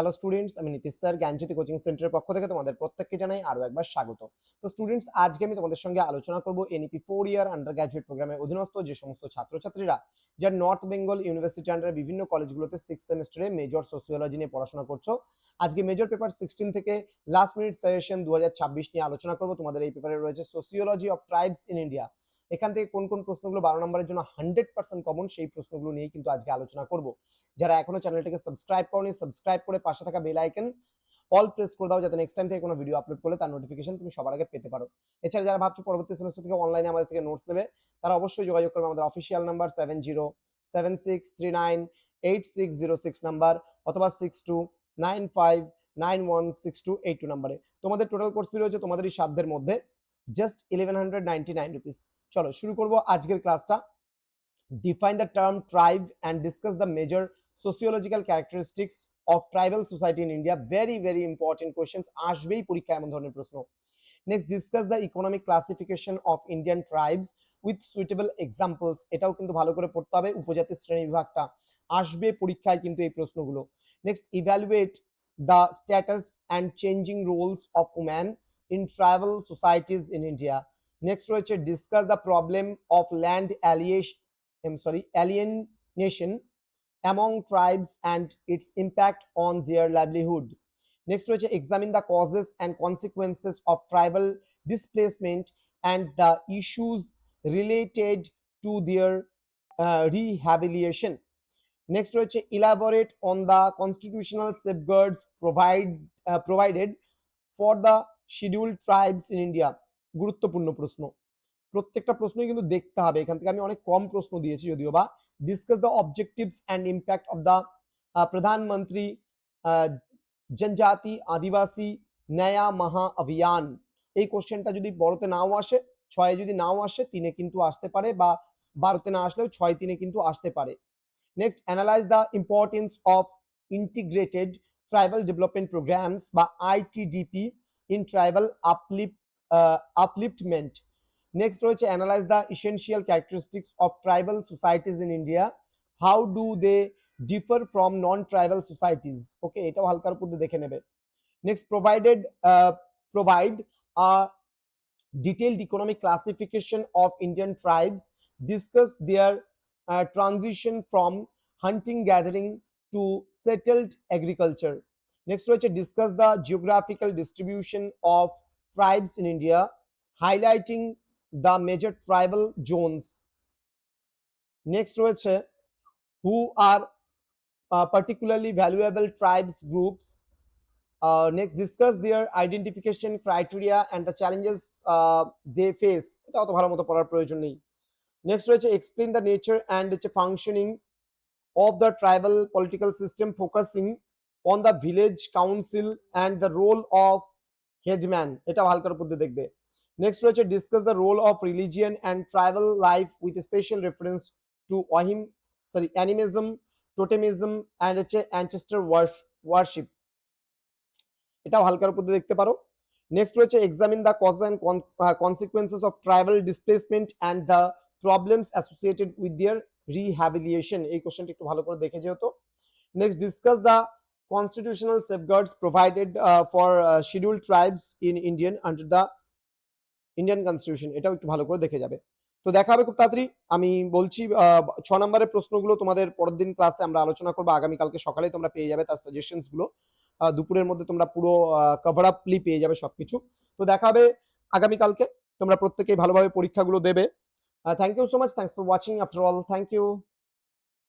Hello students, আমি Nitish sir জ্ঞানজ্যোতি coaching সেন্টারের পক্ষ থেকে তোমাদের প্রত্যেককে জানাই আরো একবার স্বাগত। তো স্টুডেন্টস, আজকে আমি তোমাদের সঙ্গে আলোচনা করব এনইপি 4 ইয়ার আন্ডার গ্র্যাজুয়েট প্রোগ্রামের অধীনস্থ যে সমস্ত ছাত্রছাত্রীরা যারা নর্থ বেঙ্গল ইউনিভার্সিটি আন্ডারে বিভিন্ন কলেজগুলোতে 6 সেমিস্টারে মেজর সোসিওলজি নিয়ে পড়াশোনা করছো। আজকে মেজর পেপার 16 থেকে লাস্ট মিনিট সাজেশন 2026 নিয়ে আলোচনা করব। তোমাদের এই পেপারে রয়েছে sociology of tribes in India. এখান থেকে কোন কোন প্রশ্নগুলো 12 নম্বরের জন্য 100% কমন, সেই প্রশ্নগুলো নিয়ে কিন্তু আজকে আলোচনা করব। যারা এখনো চ্যানেলটিকে সাবস্ক্রাইব করনি, সাবস্ক্রাইব করে পাশে থাকা বেল আইকন অল প্রেস করে দাও, যাতে নেক্সট টাইম থেকে কোনো ভিডিও আপলোড করলে তার নোটিফিকেশন তুমি সবার আগে পেতে পারো। এছাড়া যারা ভাবছো পরবর্তী সেমিস্টার থেকে অনলাইনে আমাদের থেকে নোটস নেবে, তারা অবশ্যই যোগাযোগ করবে আমাদের অফিসিয়াল নাম্বার 7076398606 নাম্বার অথবা 6295916282 নাম্বারে। তোমাদের টোটাল কোর্স ফি রয়েছে তোমাদের এই সাধ্যের মধ্যে জাস্ট 1199 রুপিস। চলো শুরু করবো আজকের ক্লাসটা। Define the term tribe and discuss the major sociological characteristics of tribal society in India. Very very important questions আসবেই পরীক্ষায় এমন ধরনের প্রশ্ন। Next, discuss the economic classification of Indian tribes with suitable examples. এটাও কিন্তু ভালো করে পড়তে হবে, উপজাতি শ্রেণী বিভাগটা আসবে পরীক্ষায় কিন্তু এই প্রশ্নগুলো। Next, evaluate the status and changing roles of women in tribal societies in India. Next রয়েছে discuss the problem of land alienation among tribes and its impact on their livelihood. Next রয়েছে examine the causes and consequences of tribal displacement and the issues related to their rehabilitation. Next রয়েছে elaborate on the constitutional safeguards provided for the scheduled tribes in India. গুরুত্বপূর্ণ প্রশ্ন, প্রত্যেকটা প্রশ্নই কিন্তু দেখতে হবে। এখান থেকে আমি অনেক কম প্রশ্ন দিয়েছি যদিও বা। Discuss the objectives and impact of the প্রধানমন্ত্রী জনজাতি আদিবাসী নয়া মহা অভিযান। এই কোশ্চেনটা যদি বড়তে নাও আসে, 6 যদি নাও আসে, 3 কিন্তু আসতে পারে, বা 12তে না আসলেও 6-3 কিন্তু আসতে পারে। Next, analyse the importance of integrated tribal development programmes বা ITDP in tribal upliftment. Next রয়েছে analyze the essential characteristics of tribal societies in India. How do they differ from non-tribal societies? Okay, এটাও হালকার উপর দেখে নেবে। Next, provide a detailed economic classification of Indian tribes. Discuss their transition from hunting gathering to settled agriculture. Next রয়েছে discuss the geographical distribution of tribes in India, highlighting the major tribal zones. Next রয়েছে who are particularly valuable tribes groups. Next, discuss their identification criteria and the challenges they face. এটা অত ভালো মতো পড়ার প্রয়োজন নেই। Next রয়েছে explain the nature and functioning of the tribal political system, focusing on the village council and the role of headman. এটা হালকার উপর দেখবে। নেক্সট রয়েছে discuss the role of religion and tribal life with a special reference to animism, totemism and ancestor worship. এটাও হালকার উপর দেখতে পারো। নেক্সট রয়েছে examine the causes and consequences of tribal displacement and the problems associated with their rehabilitation. এই কোশ্চেনটা একটু ভালো করে দেখে যেহেতু। Next, discuss the constitutional safeguards provided for scheduled tribes in Indian under the Indian constitution. এটাও একটু ভালো করে দেখে যাবে। তো দেখা হবে খুব তাড়াতাড়ি। আমি বলছি 6 নম্বরের প্রশ্নগুলো তোমাদের পরের দিন ক্লাসে আমরা আলোচনা করবো। আগামীকালকে সকালে তোমরা পেয়ে যাবে তার সাজেশনস গুলো। দুপুরের মধ্যে তোমরা পুরো কভার আপলি পেয়ে যাবে সবকিছু। তো দেখা হবে আগামীকালকে। তোমরা প্রত্যেকেই ভালোভাবে পরীক্ষাগুলো দেবে। Thank you so much, thanks for watching after all, thank you.